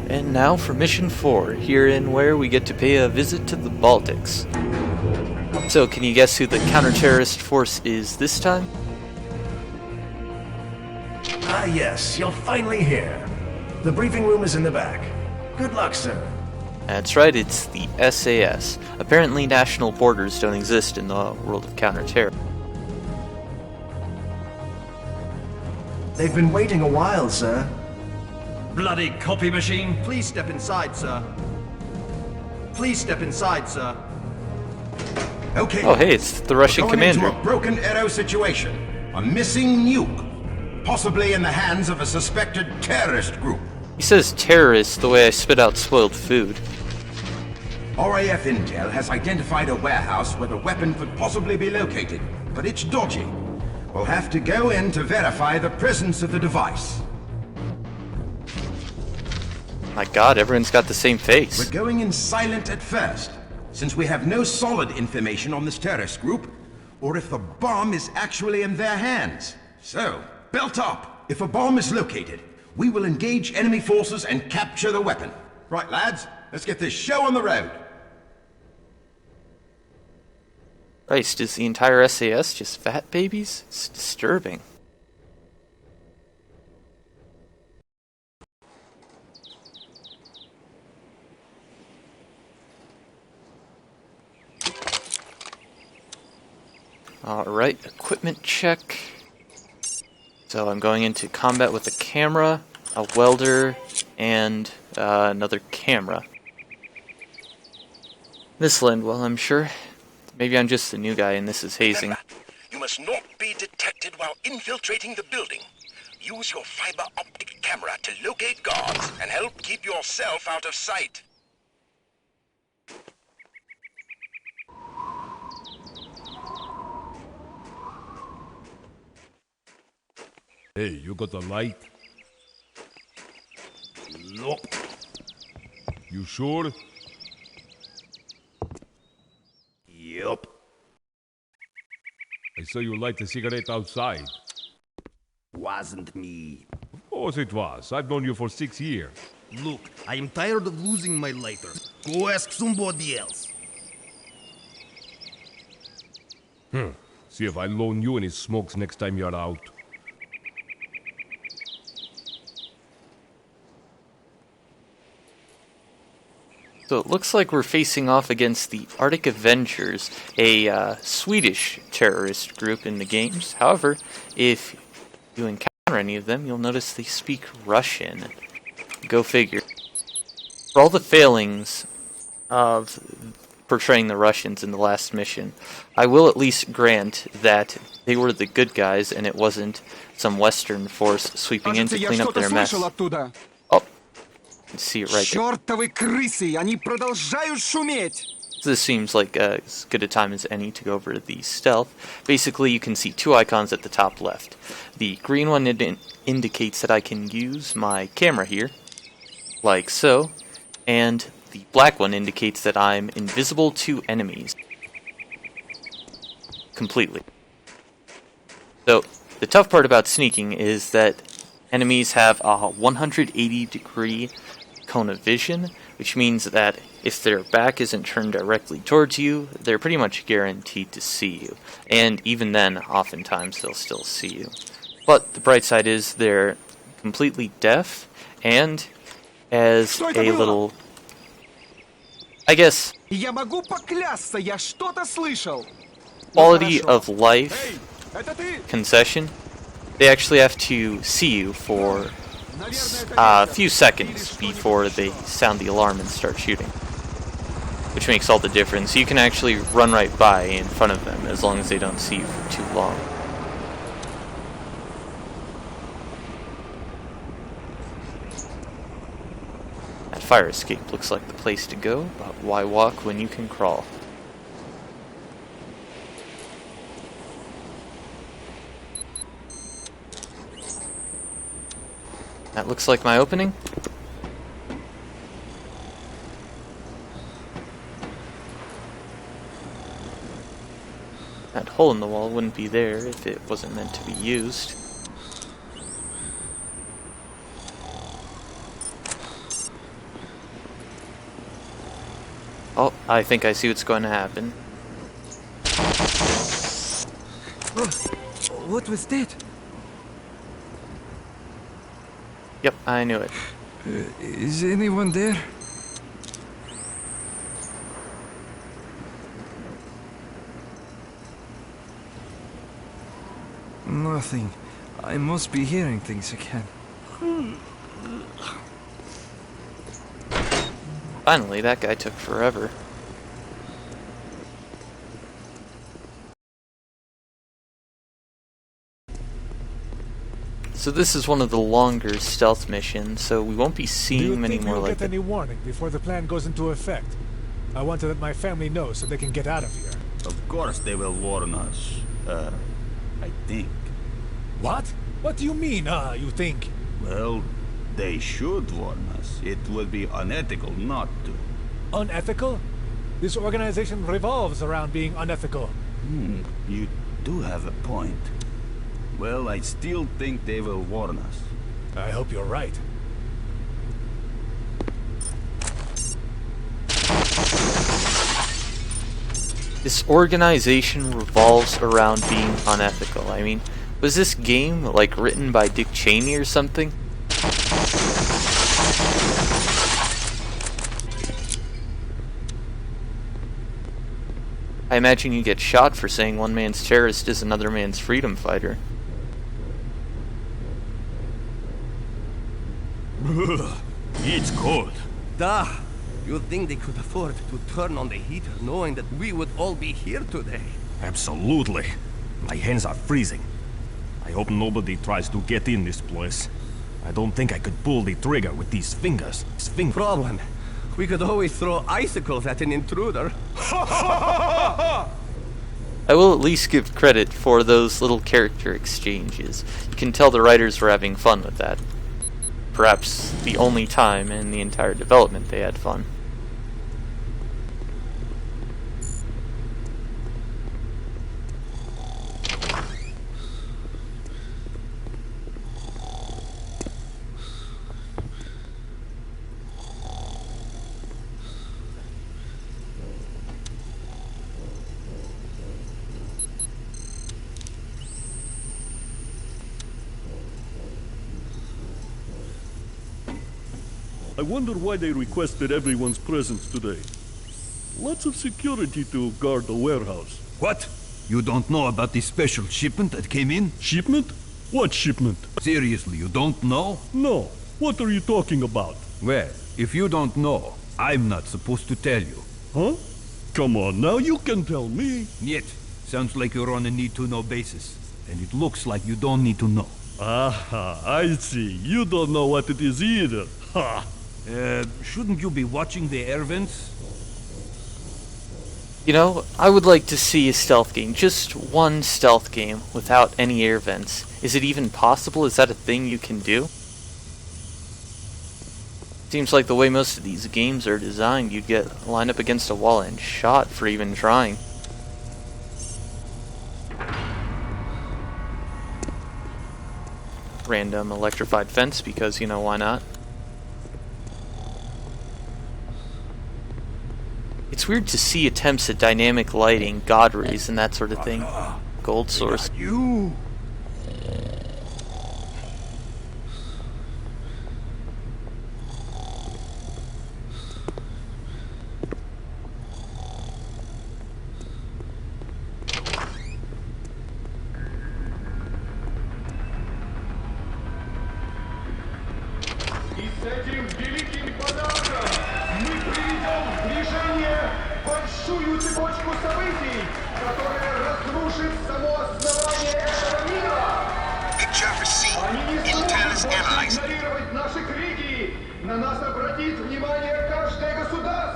And now for Mission 4, herein where we get to pay a visit to the Baltics. So, can you guess who the counter-terrorist force is this time? Ah yes, you're finally here. The briefing room is in the back. Good luck, sir. That's right, it's the SAS. Apparently national borders don't exist in the world of counter-terror. They've been waiting a while, sir. Bloody copy machine! Please step inside, sir. Please step inside, sir. Okay. Oh hey, it's the Russian We're going commander. into a broken arrow situation. A missing nuke. Possibly in the hands of a suspected terrorist group. He says terrorist the way I spit out spoiled food. RAF Intel has identified a warehouse where the weapon could possibly be located, but it's dodgy. We'll have to go in to verify the presence of the device. My god, everyone's got the same face. We're going in silent at first, since we have no solid information on this terrorist group, or if the bomb is actually in their hands. So, belt up! If a bomb is located, we will engage enemy forces and capture the weapon. Right, lads, let's get this show on the road. Christ, is the entire SAS just fat babies? It's disturbing. Alright, equipment check. So I'm going into combat with a camera, a welder, and another camera. This'll end well, I'm sure. Maybe I'm just the new guy and this is hazing. Remember, you must not be detected while infiltrating the building. Use your fiber optic camera to locate guards and help keep yourself out of sight. Hey, you got a light? Nope. You sure? Yup. I saw you light a cigarette outside. Wasn't me. Of course it was. I've known you for 6 years. Look, I am tired of losing my lighter. Go ask somebody else. See if I loan you any smokes next time you're out. So it looks like we're facing off against the Arctic Avengers, a Swedish terrorist group in the games. However, if you encounter any of them, you'll notice they speak Russian. Go figure. For all the failings of portraying the Russians in the last mission, I will at least grant that they were the good guys and it wasn't some Western force sweeping in to clean up their mess. Oh, you can see it right there. Чёртовы крысы, они продолжают шуметь! This seems like as good a time as any to go over the stealth. Basically, you can see two icons at the top left. The green one indicates that I can use my camera here, like so, and the black one indicates that I'm invisible to enemies. Completely. So, the tough part about sneaking is that enemies have a 180-degree cone of vision, which means that if their back isn't turned directly towards you, they're pretty much guaranteed to see you. And even then, oftentimes they'll still see you. But the bright side is they're completely deaf, and as a little, I guess, Я могу поклясться, я что-то слышал! quality of life Это ты? concession, they actually have to see you for a few seconds before they sound the alarm and start shooting. Which makes all the difference. You can actually run right by in front of them as long as they don't see you for too long. That fire escape looks like the place to go, but why walk when you can crawl? That looks like my opening. That hole in the wall wouldn't be there if it wasn't meant to be used. Oh, I think I see what's going to happen. What was that? Yep, I knew it. Is anyone there? Nothing. I must be hearing things again. Finally, that guy took forever. So this is one of the longer stealth missions, so we won't be seeing many more like get any warning before the plan goes into effect? I want to let my family know so they can get out of here. Of course they will warn us. I think. What? What do you mean, you think? Well, they should warn us. It would be unethical not to. Unethical? This organization revolves around being unethical. You do have a point. Well, I still think they will warn us. I hope you're right. This organization revolves around being unethical. I mean, was this game, like, written by Dick Cheney or something? I imagine you get shot for saying one man's terrorist is another man's freedom fighter. It's cold. Duh! You'd think they could afford to turn on the heater knowing that we would all be here today. Absolutely. My hands are freezing. I hope nobody tries to get in this place. I don't think I could pull the trigger with these fingers. Problem. We could always throw icicles at an intruder. I will at least give credit for those little character exchanges. You can tell the writers were having fun with that. Perhaps the only time in the entire development they had fun. I wonder why they requested everyone's presence today. Lots of security to guard the warehouse. What? You don't know about the special shipment that came in? Shipment? What shipment? Seriously, you don't know? No. What are you talking about? Well, if you don't know, I'm not supposed to tell you. Huh? Come on now, you can tell me. Yet, sounds like you're on a need-to-know basis. And it looks like you don't need to know. Aha, I see. You don't know what it is either. Ha! Shouldn't you be watching the air vents? You know, I would like to see a stealth game. Just one stealth game without any air vents. Is it even possible? Is that a thing you can do? Seems like the way most of these games are designed, you'd get lined up against a wall and shot for even trying. Random electrified fence because, you know, why not? It's weird to see attempts at dynamic lighting, god rays, and that sort of thing. Gold source. You! Picture received. Intel is analyzed.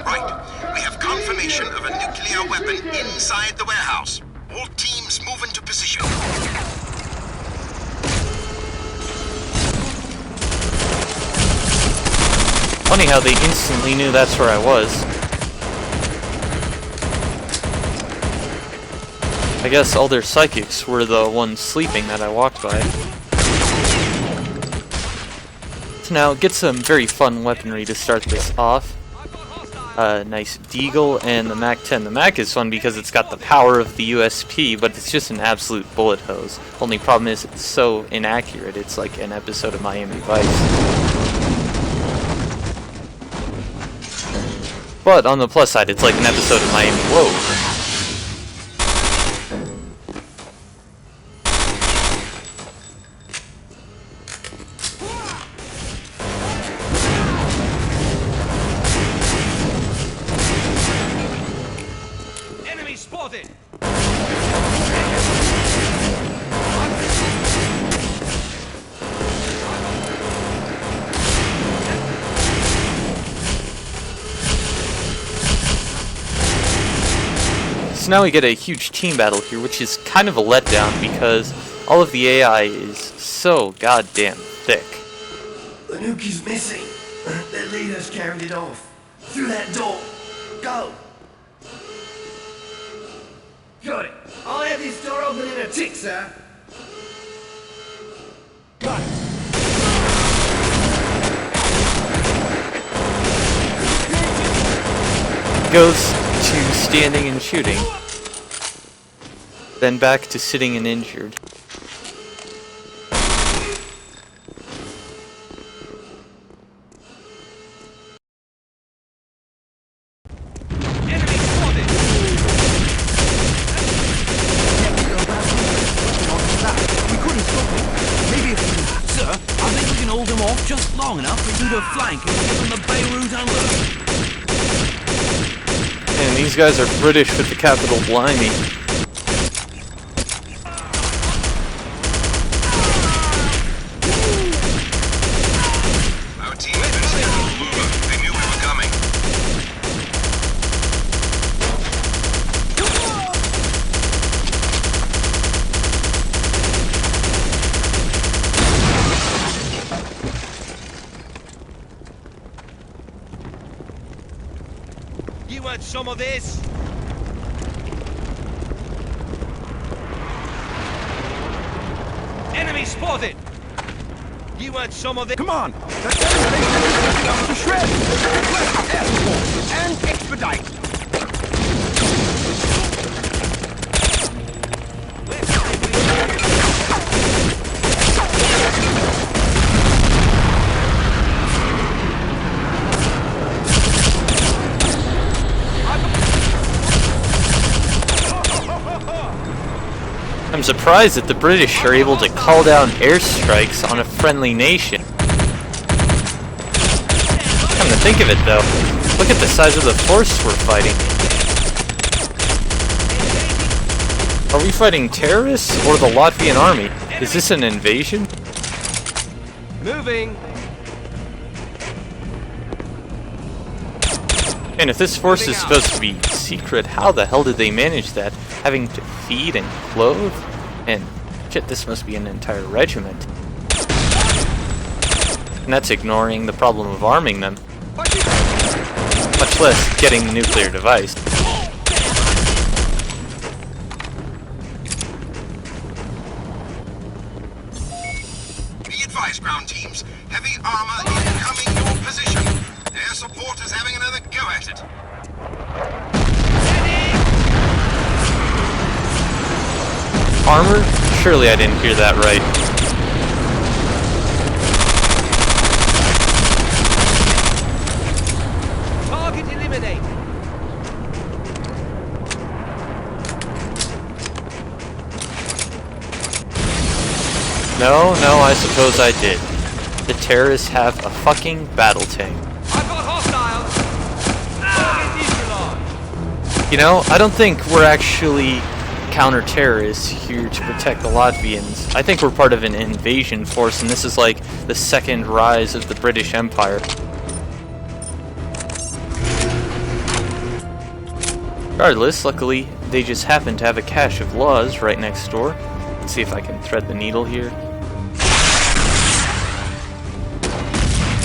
Right. We have confirmation of a nuclear weapon inside the warehouse. All teams move into position. Funny how they instantly knew that's where I was. I guess all their psychics were the ones sleeping that I walked by. So now, get some very fun weaponry to start this off. nice deagle and the MAC-10. The MAC is fun because it's got the power of the USP, but it's just an absolute bullet hose. Only problem is it's so inaccurate. It's like an episode of Miami Vice. But on the plus side, it's like an episode of Miami. Whoa. Enemy spotted! So now we get a huge team battle here, which is kind of a letdown because all of the AI is so goddamn thick. The nuke is missing. Their leaders carried it off. Through that door. Go! Got it. I'll have this door open in a tick, sir. Got it. Goes to standing and shooting, then back to sitting and injured. Enemy spotted! We couldn't stop it. Maybe if we... Sir, I think we can hold them off just long enough to do the flank and give them the Beirut unload. And these guys are British with the capital Blimey. Our team has been scheduled to move up. They knew we were coming. You want some of this? Enemy spotted! You want some of this? Come on! That's everything up to shreds! And expedite! I'm surprised that the British are able to call down airstrikes on a friendly nation. Come to think of it though, look at the size of the force we're fighting. Are we fighting terrorists or the Latvian army? Is this an invasion? Moving! And if this force is supposed to be secret, how the hell did they manage that? Having to feed and clothe? And shit, this must be an entire regiment. And that's ignoring the problem of arming them. Much less getting the nuclear device. Be advised, ground teams. Heavy armor incoming your position. Air support is having another go at it. Armor? Surely I didn't hear that right. Target eliminated! No, I suppose I did. The terrorists have a fucking battle tank. I've got hostiles! Target neutralized! You know, I don't think we're actually counter-terrorists here to protect the Latvians. I think we're part of an invasion force, and this is like the second rise of the British Empire. Regardless, luckily, they just happen to have a cache of laws right next door. Let's see if I can thread the needle here.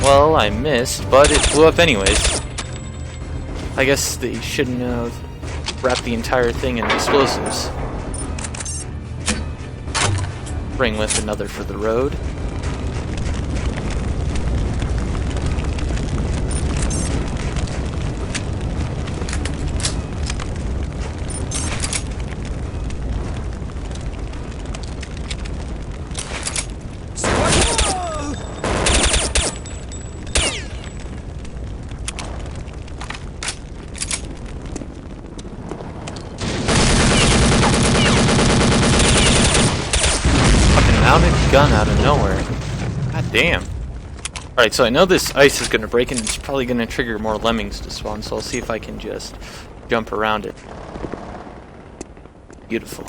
Well, I missed, but it blew up anyways. I guess they shouldn't have wrapped the entire thing in explosives. Bring with another for the road. gun out of nowhere. God damn. Alright, so I know this ice is going to break and it's probably going to trigger more lemmings to spawn, so I'll see if I can just jump around it. Beautiful.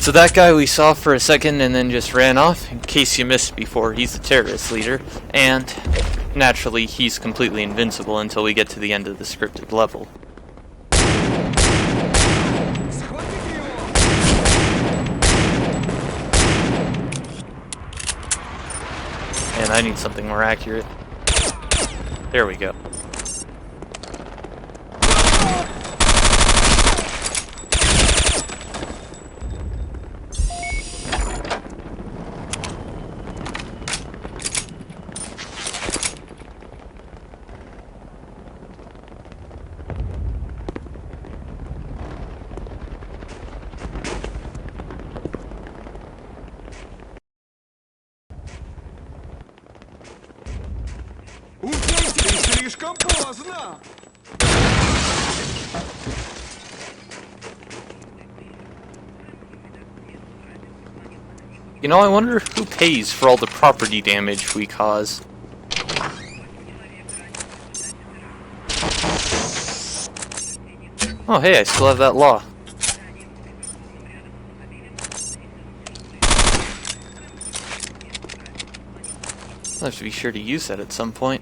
So that guy we saw for a second and then just ran off, in case you missed before, he's the terrorist leader, and naturally he's completely invincible until we get to the end of the scripted level. And I need something more accurate. There we go. You know, I wonder who pays for all the property damage we cause. Oh hey, I still have that law. I'll have to be sure to use that at some point.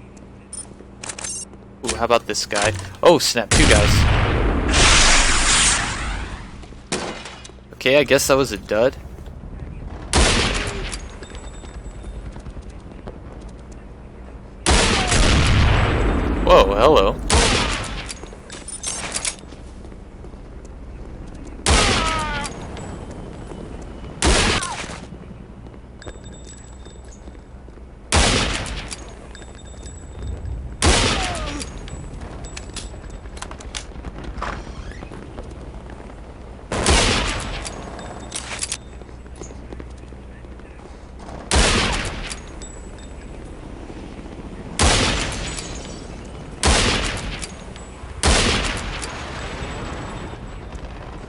Ooh, how about this guy? Oh snap, 2 guys. Okay, I guess that was a dud. Whoa, hello.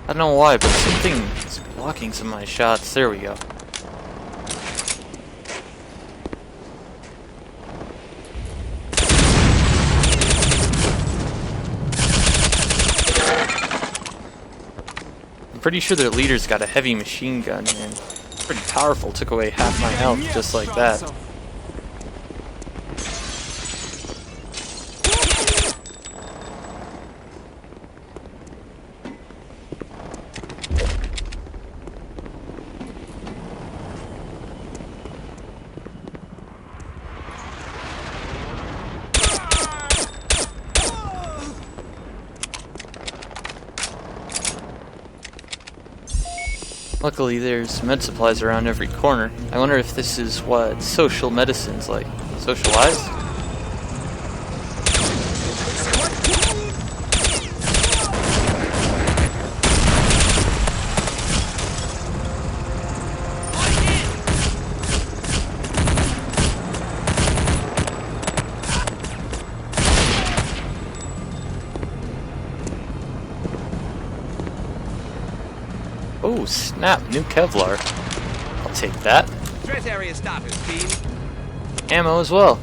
I don't know why, but something is blocking some of my shots. There we go. I'm pretty sure their leader's got a heavy machine gun, and it's pretty powerful. Took away half my health just like that. Luckily, there's med supplies around every corner. I wonder if this is what social medicine's like. Socialized? Oh snap, new Kevlar. I'll take that. Threat area starters, team. Ammo as well.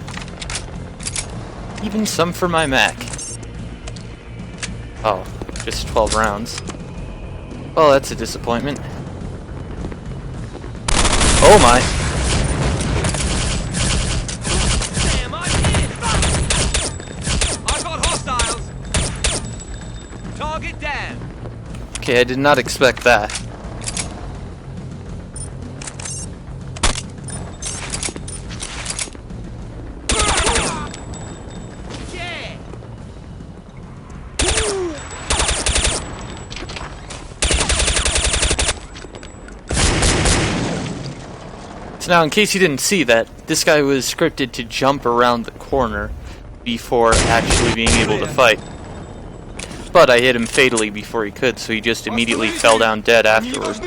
Even some for my Mac. Oh, just 12 rounds. Well, that's a disappointment. Oh my. Damn, I'm hit! I've got hostiles! Target down! Okay, I did not expect that. So now, in case you didn't see that, this guy was scripted to jump around the corner before actually being able to fight. But I hit him fatally before he could, so he just immediately fell down dead afterward.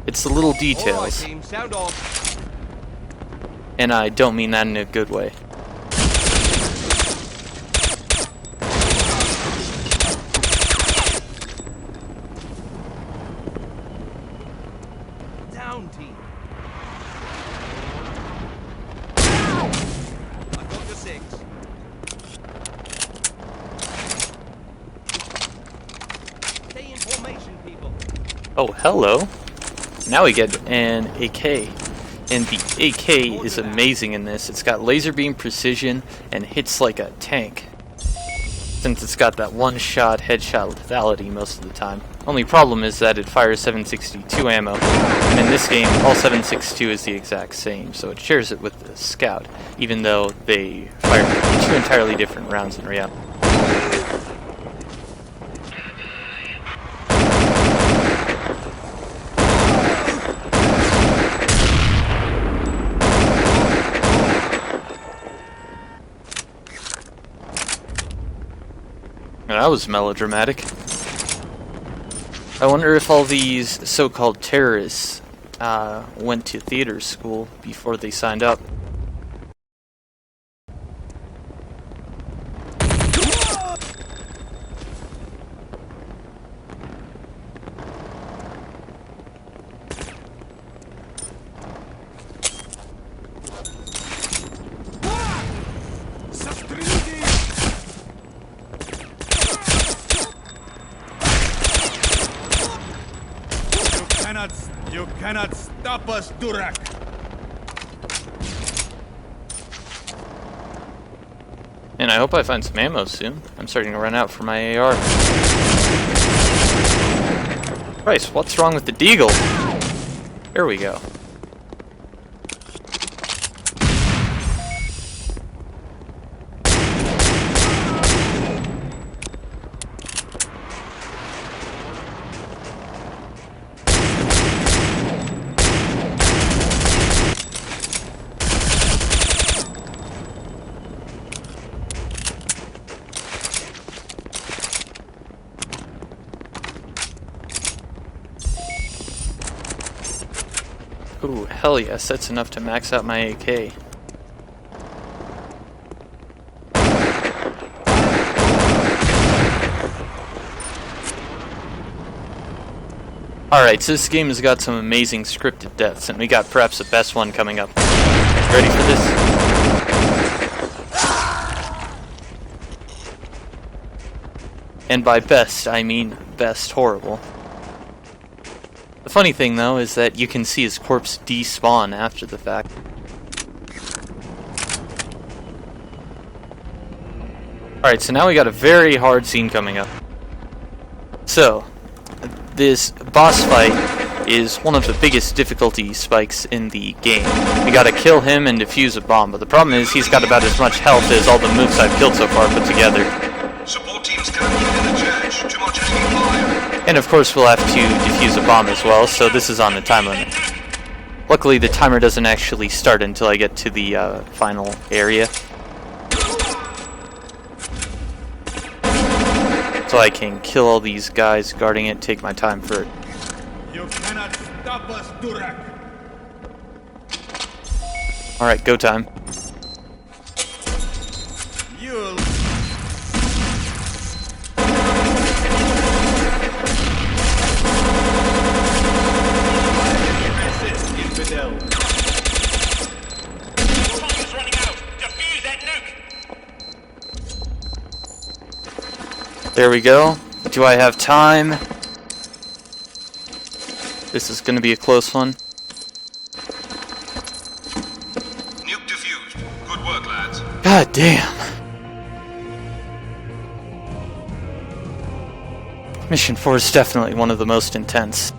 It's the little details. And I don't mean that in a good way. Down, team. I've got the 6. Stay in formation, people. Oh, hello. Now we get an AK. And the AK is amazing in this. It's got laser beam precision and hits like a tank. Since it's got that one-shot headshot lethality most of the time. Only problem is that it fires 7.62 ammo. And in this game, all 7.62 is the exact same. So it shares it with the Scout. Even though they fire 2 entirely different rounds in reality. That was melodramatic. I wonder if all these so-called terrorists went to theater school before they signed up. You cannot stop us, Durak! And I hope I find some ammo soon. I'm starting to run out for my AR. Christ, what's wrong with the deagle? There we go. Ooh, hell yes, that's enough to max out my AK. Alright, so this game has got some amazing scripted deaths, and we got perhaps the best one coming up. Ready for this? And by best, I mean best horrible. The funny thing, though, is that you can see his corpse despawn after the fact. Alright, so now we got a very hard scene coming up. So, this boss fight is one of the biggest difficulty spikes in the game. We gotta kill him and defuse a bomb, but the problem is he's got about as much health as all the moves I've killed so far put together. Support teams can't get in the church. Too much enemy fire. And of course we'll have to defuse a bomb as well, so this is on the time limit. Luckily the timer doesn't actually start until I get to the final area. So I can kill all these guys guarding it, take my time for it. You cannot stop us, Durak! Alright, go time. You'll... There we go. Do I have time? This is going to be a close one. Nuke defused. Good work, lads. God damn. Mission 4 is definitely one of the most intense.